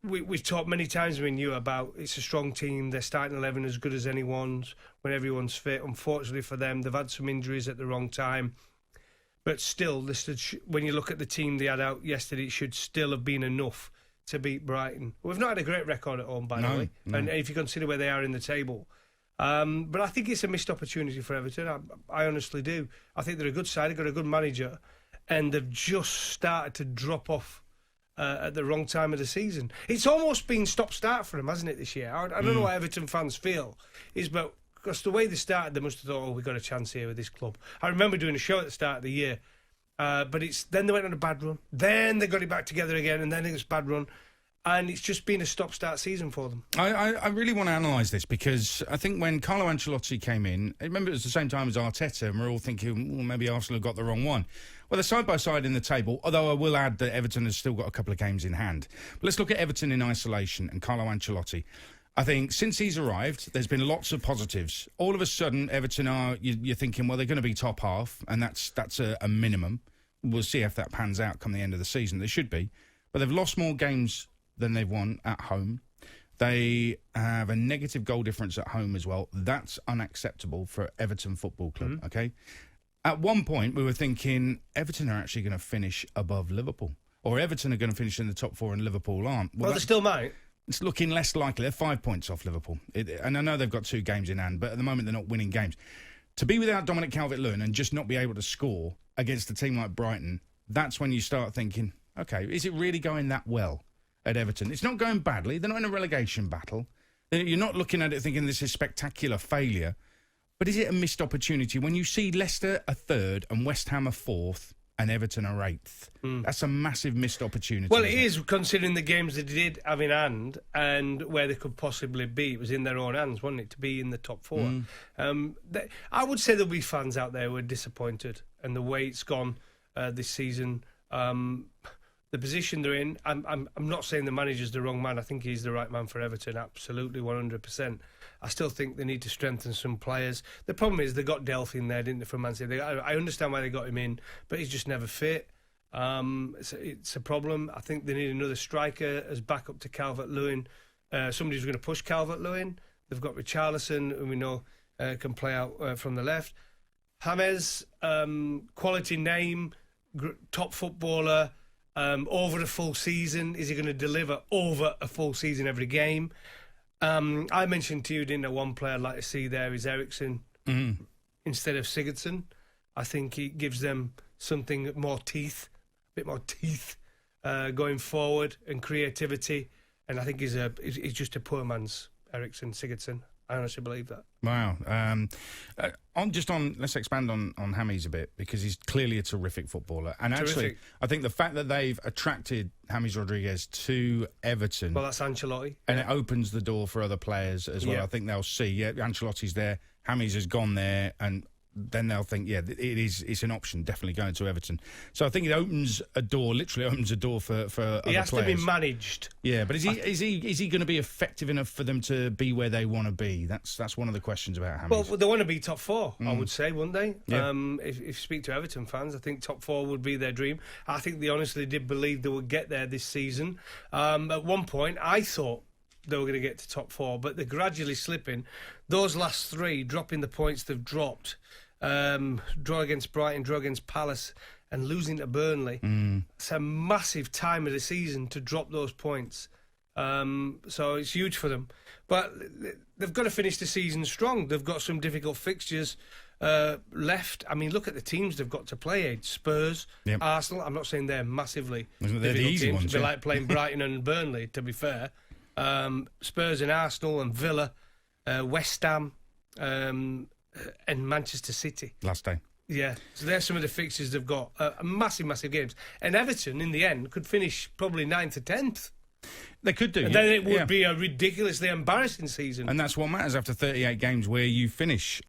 we've talked many times with you about it's a strong team. They're starting 11 as good as anyone's when everyone's fit. Unfortunately for them, they've had some injuries at the wrong time. But still, when you look at the team they had out yesterday, it should still have been enough to beat Brighton. We've not had a great record at home, by the way, and if you consider where they are in the table. But I think it's a missed opportunity for Everton. I honestly do. I think they're a good side, they've got a good manager, and they've just started to drop off at the wrong time of the season. It's almost been stop-start for them, hasn't it, this year? I don't know what Everton fans feel, but because the way they started, they must have thought, we've got a chance here with this club. I remember doing a show at the start of the year, but then they went on a bad run. Then they got it back together again, and then it was a bad run. And it's just been a stop-start season for them. I really want to analyse this because I think when Carlo Ancelotti came in, I remember it was the same time as Arteta, and we're all thinking, well, maybe Arsenal have got the wrong one. Well, they're side-by-side in the table, although I will add that Everton has still got a couple of games in hand. But let's look at Everton in isolation and Carlo Ancelotti. I think since he's arrived, there's been lots of positives. All of a sudden, Everton you're thinking, well, they're going to be top half, and that's a minimum. We'll see if that pans out come the end of the season. They should be. But they've lost more games than they've won at home. They have a negative goal difference at home as well. That's unacceptable for Everton Football Club, okay? At one point, we were thinking Everton are actually going to finish above Liverpool, or Everton are going to finish in the top four and Liverpool aren't. Well, they still might. It's looking less likely. They're 5 points off Liverpool. And I know they've got 2 games in hand, but at the moment they're not winning games. To be without Dominic Calvert-Lewin and just not be able to score against a team like Brighton, that's when you start thinking, OK, is it really going that well at Everton? It's not going badly. They're not in a relegation battle. You're not looking at it thinking this is spectacular failure. But is it a missed opportunity when you see Leicester a 3rd and West Ham a 4th and Everton are 8th? That's a massive missed opportunity. Well, it is, considering the games they did have in hand and where they could possibly be. It was in their own hands, wasn't it, to be in the top 4. I would say there'll be fans out there who are disappointed and the way it's gone this season. The position they're in, I'm not saying the manager's the wrong man. I think he's the right man for Everton, absolutely, 100%. I still think they need to strengthen some players. The problem is they got Delph in there, didn't they, from Man City? I understand why they got him in, but he's just never fit. It's a problem. I think they need another striker as backup to Calvert-Lewin. Somebody who's going to push Calvert-Lewin. They've got Richarlison, who we know can play out from the left. James, quality name, top footballer, over a full season. Is he going to deliver over a full season every game? I mentioned to you, didn't I, one player I'd like to see there is Eriksen instead of Sigurdsson. I think he gives them something more teeth, a bit more teeth going forward and creativity. And I think he's just a poor man's Eriksen, Sigurdsson. I honestly believe that. Wow. Let's expand on James a bit, because he's clearly a terrific footballer. And actually, I think the fact that they've attracted James Rodriguez to Everton... Well, that's Ancelotti. And it opens the door for other players as well. Yeah. I think they'll see, Ancelotti's there, James has gone there, and then they'll think, it's an option, definitely going to Everton. So I think it literally opens a door for other players. He has to be managed. Yeah, but is he going to be effective enough for them to be where they want to be? That's one of the questions about James. Well, they want to be top 4, I would say, wouldn't they? Yeah. If you speak to Everton fans, I think top 4 would be their dream. I think they honestly did believe they would get there this season. At one point, I thought they were going to get to top 4, but they're gradually slipping. Those last 3, dropping the points they've dropped, draw against Brighton, draw against Palace, and losing to Burnley. It's a massive time of the season to drop those points. So it's huge for them. But they've got to finish the season strong. They've got some difficult fixtures left. I mean, look at the teams they've got to play. Spurs, Arsenal. I'm not saying they're massively difficult the easy teams. Ones, It'd be like playing Brighton and Burnley, to be fair. Spurs and Arsenal and Villa, West Ham, and Manchester City. Last day. Yeah, so there's some of the fixtures they've got. Massive games. And Everton, in the end, could finish probably 9th or 10th. They could do. And then it would be a ridiculously embarrassing season. And that's what matters after 38 games, where you finish.